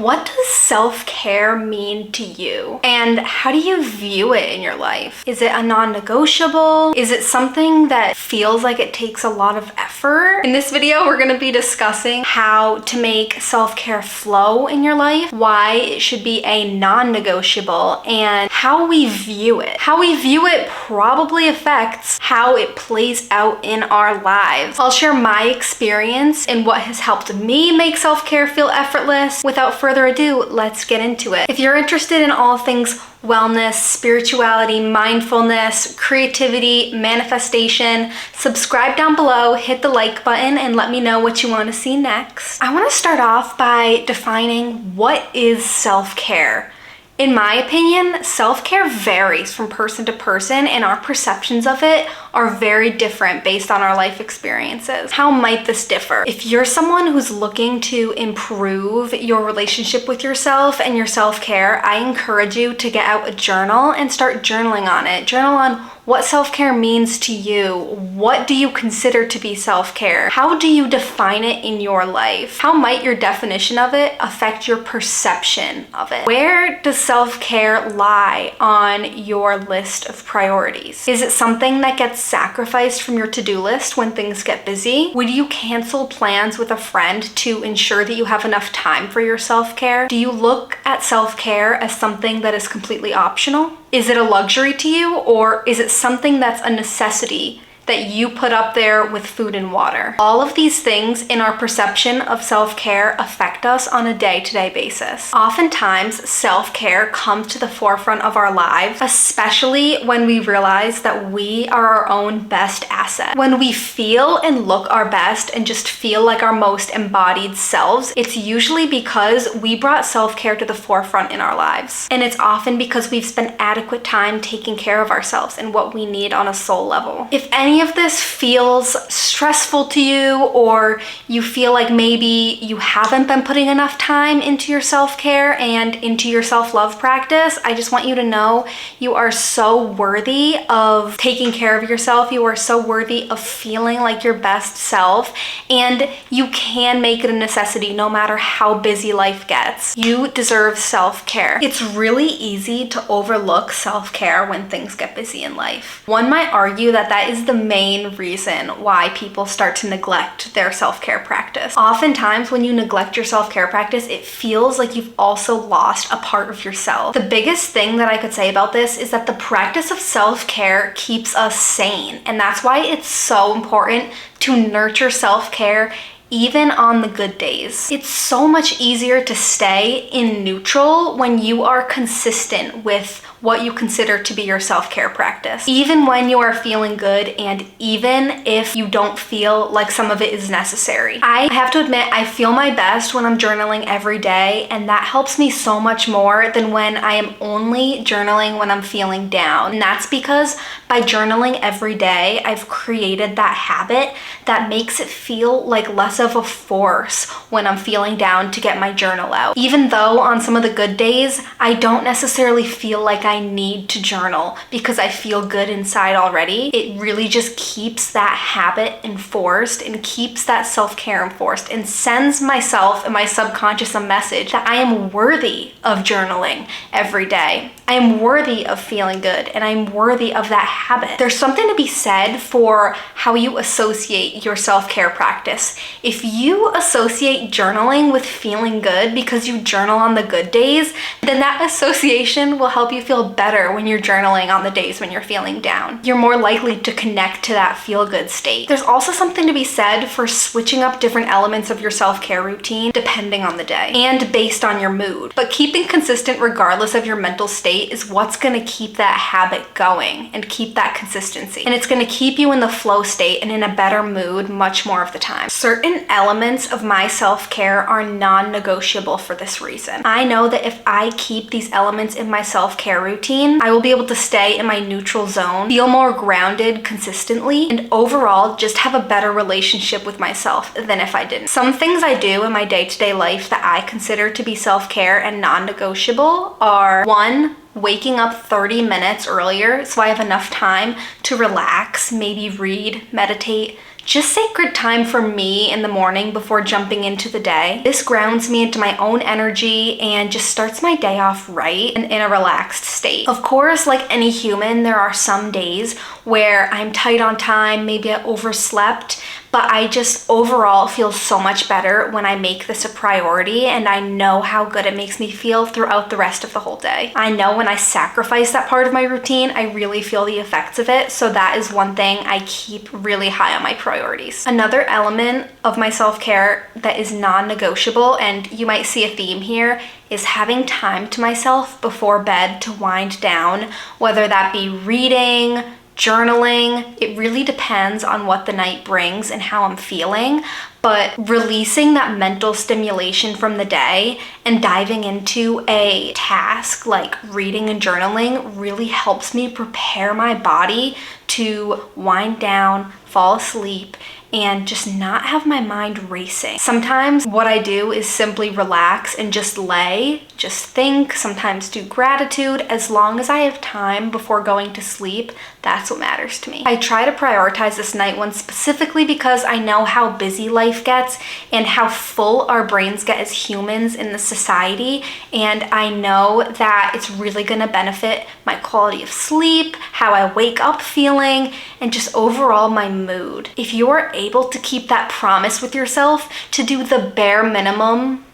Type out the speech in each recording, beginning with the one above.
What does self-care mean to you? And how do you view it in your life? Is it a non-negotiable? Is it something that feels like it takes a lot of effort? In this video, we're gonna be discussing how to make self-care flow in your life, why it should be a non-negotiable, and how we view it. How we view it probably affects how it plays out in our lives. I'll share my experience and what has helped me make self-care feel effortless. Without further ado, let's get into it. If you're interested in all things wellness, spirituality, mindfulness, creativity, manifestation, subscribe down below, hit the like button, and let me know what you want to see next. I want to start off by defining what is self-care. In my opinion, self-care varies from person to person, and our perceptions of it are very different based on our life experiences. How might this differ? If you're someone who's looking to improve your relationship with yourself and your self-care, I encourage you to get out a journal and start journaling on it. Journal on what self-care means to you. What do you consider to be self-care? How do you define it in your life? How might your definition of it affect your perception of it? Where does self-care lie on your list of priorities? Is it something that gets sacrificed from your to-do list when things get busy? Would you cancel plans with a friend to ensure that you have enough time for your self-care? Do you look at self-care as something that is completely optional? Is it a luxury to you, or is it something that's a necessity that you put up there with food and water? All of these things in our perception of self-care affect us on a day-to-day basis. Oftentimes, self-care comes to the forefront of our lives, especially when we realize that we are our own best asset. When we feel and look our best and just feel like our most embodied selves, it's usually because we brought self-care to the forefront in our lives. And it's often because we've spent adequate time taking care of ourselves and what we need on a soul level. If any of this feels stressful to you, or you feel like maybe you haven't been putting enough time into your self-care and into your self-love practice, I just want you to know you are so worthy of taking care of yourself. You are so worthy of feeling like your best self, and you can make it a necessity no matter how busy life gets. You deserve self-care. It's really easy to overlook self-care when things get busy in life. One might argue that that is the main reason why people start to neglect their self-care practice. Oftentimes, when you neglect your self-care practice, it feels like you've also lost a part of yourself. The biggest thing that I could say about this is that the practice of self-care keeps us sane, and that's why it's so important to nurture self-care even on the good days. It's so much easier to stay in neutral when you are consistent with what you consider to be your self-care practice. Even when you are feeling good, and even if you don't feel like some of it is necessary. I have to admit, I feel my best when I'm journaling every day, and that helps me so much more than when I am only journaling when I'm feeling down. And that's because by journaling every day, I've created that habit that makes it feel like less of a force when I'm feeling down to get my journal out. Even though on some of the good days, I don't necessarily feel like I need to journal because I feel good inside already. It really just keeps that habit enforced and keeps that self-care enforced and sends myself and my subconscious a message that I am worthy of journaling every day. I am worthy of feeling good, and I'm worthy of that habit. There's something to be said for how you associate your self-care practice. If you associate journaling with feeling good because you journal on the good days, then that association will help you feel better when you're journaling on the days when you're feeling down. You're more likely to connect to that feel-good state. There's also something to be said for switching up different elements of your self-care routine depending on the day and based on your mood. But keeping consistent regardless of your mental state is what's gonna keep that habit going and keep that consistency. And it's gonna keep you in the flow state and in a better mood much more of the time. Certain elements of my self-care are non-negotiable for this reason. I know that if I keep these elements in my self-care routine, I will be able to stay in my neutral zone, feel more grounded consistently, and overall just have a better relationship with myself than if I didn't. Some things I do in my day-to-day life that I consider to be self-care and non-negotiable are: 1, waking up 30 minutes earlier so I have enough time to relax, maybe read, meditate, just sacred time for me in the morning before jumping into the day. This grounds me into my own energy and just starts my day off right and in a relaxed state. Of course, like any human, there are some days where I'm tight on time, maybe I overslept, but I just overall feel so much better when I make this a priority, and I know how good it makes me feel throughout the rest of the whole day. I know when I sacrifice that part of my routine, I really feel the effects of it, so that is one thing I keep really high on my priorities. Another element of my self-care that is non-negotiable, and you might see a theme here, is having time to myself before bed to wind down, whether that be reading, journaling. It really depends on what the night brings and how I'm feeling, but releasing that mental stimulation from the day and diving into a task like reading and journaling really helps me prepare my body to wind down, fall asleep, and just not have my mind racing. Sometimes what I do is simply relax and just lay, just think, sometimes do gratitude. As long as I have time before going to sleep, that's what matters to me. I try to prioritize this night one specifically because I know how busy life gets and how full our brains get as humans in the society, and I know that it's really gonna benefit my quality of sleep, how I wake up feeling, and just overall my mood. If you are able to keep that promise with yourself to do the bare minimum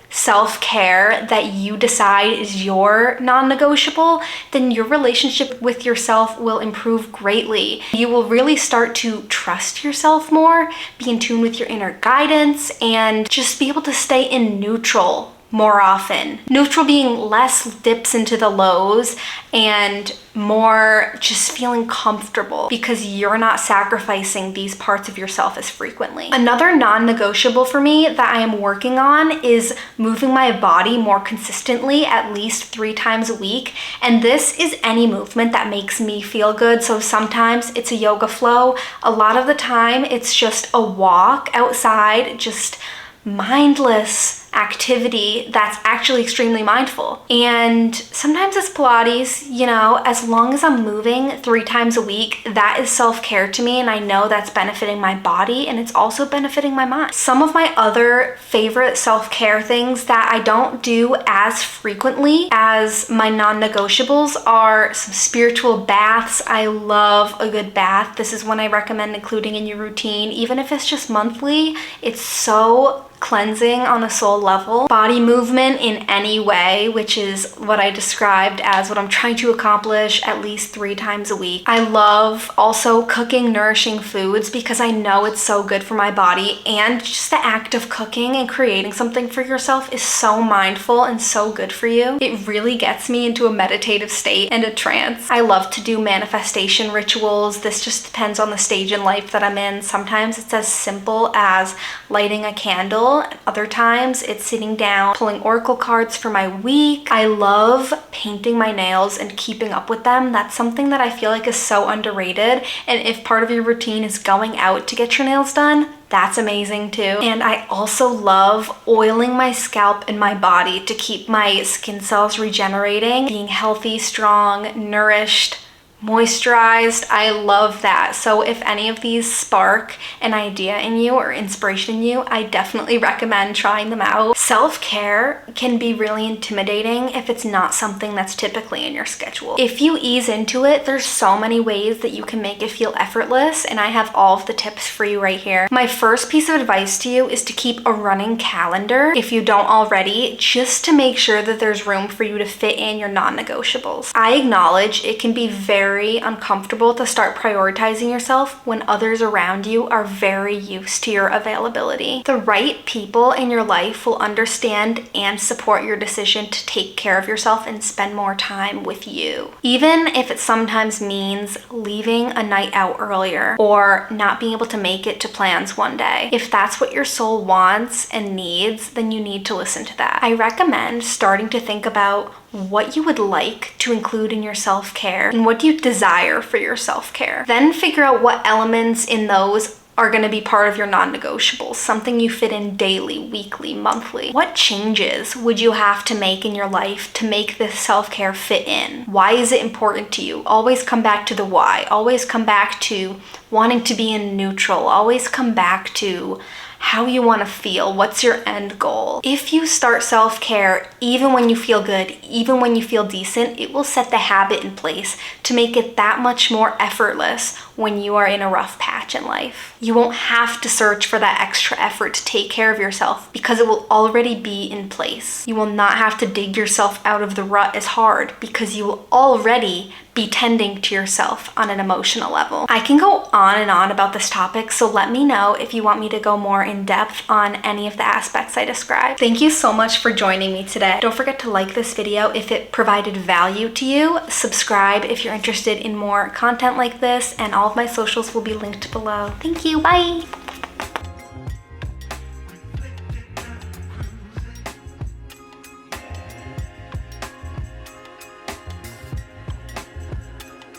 self-care that you decide is your non-negotiable, then your relationship with yourself will improve greatly. You will really start to trust yourself more, be in tune with your inner guidance, and just be able to stay in neutral more often. Neutral being less dips into the lows and more just feeling comfortable because you're not sacrificing these parts of yourself as frequently. Another non-negotiable for me that I am working on is moving my body more consistently, at least 3 times a week. And this is any movement that makes me feel good. So sometimes it's a yoga flow. A lot of the time it's just a walk outside, just mindless activity that's actually extremely mindful. And sometimes it's Pilates, you know, as long as I'm moving 3 times a week, that is self-care to me, and I know that's benefiting my body and it's also benefiting my mind. Some of my other favorite self-care things that I don't do as frequently as my non-negotiables are some spiritual baths. I love a good bath. This is one I recommend including in your routine, even if it's just monthly. It's so cleansing on a soul level. Body movement in any way, which is what I described as what I'm trying to accomplish at least 3 times a week. I love also cooking nourishing foods because I know it's so good for my body, and just the act of cooking and creating something for yourself is so mindful and so good for you. It really gets me into a meditative state and a trance. I love to do manifestation rituals. This just depends on the stage in life that I'm in. Sometimes it's as simple as lighting a candle. Other times it's sitting down, pulling oracle cards for my week. I love painting my nails and keeping up with them. That's something that I feel like is so underrated. And if part of your routine is going out to get your nails done, that's amazing too. And I also love oiling my scalp and my body to keep my skin cells regenerating, being healthy, strong, nourished, moisturized. I love that. So if any of these spark an idea in you or inspiration in you, I definitely recommend trying them out. Self-care can be really intimidating if it's not something that's typically in your schedule. If you ease into it, there's so many ways that you can make it feel effortless, and I have all of the tips for you right here. My first piece of advice to you is to keep a running calendar if you don't already, just to make sure that there's room for you to fit in your non-negotiables. I acknowledge it can be very uncomfortable to start prioritizing yourself when others around you are very used to your availability. The right people in your life will understand and support your decision to take care of yourself and spend more time with you. Even if it sometimes means leaving a night out earlier or not being able to make it to plans one day. If that's what your soul wants and needs, then you need to listen to that. I recommend starting to think about what you would like to include in your self-care and what do you desire for your self-care. Then figure out what elements in those are going to be part of your non-negotiables, something you fit in daily, weekly, monthly. What changes would you have to make in your life to make this self-care fit in? Why is it important to you? Always come back to the why. Always come back to wanting to be in neutral. Always come back to how you want to feel. What's your end goal? If you start self-care, even when you feel good, even when you feel decent, it will set the habit in place to make it that much more effortless when you are in a rough patch in life. You won't have to search for that extra effort to take care of yourself because it will already be in place. You will not have to dig yourself out of the rut as hard because you will already be tending to yourself on an emotional level. I can go on and on about this topic, so let me know if you want me to go more in depth on any of the aspects I described. Thank you so much for joining me today. Don't forget to like this video if it provided value to you. Subscribe if you're interested in more content like this, and all of my socials will be linked below. Thank you, bye!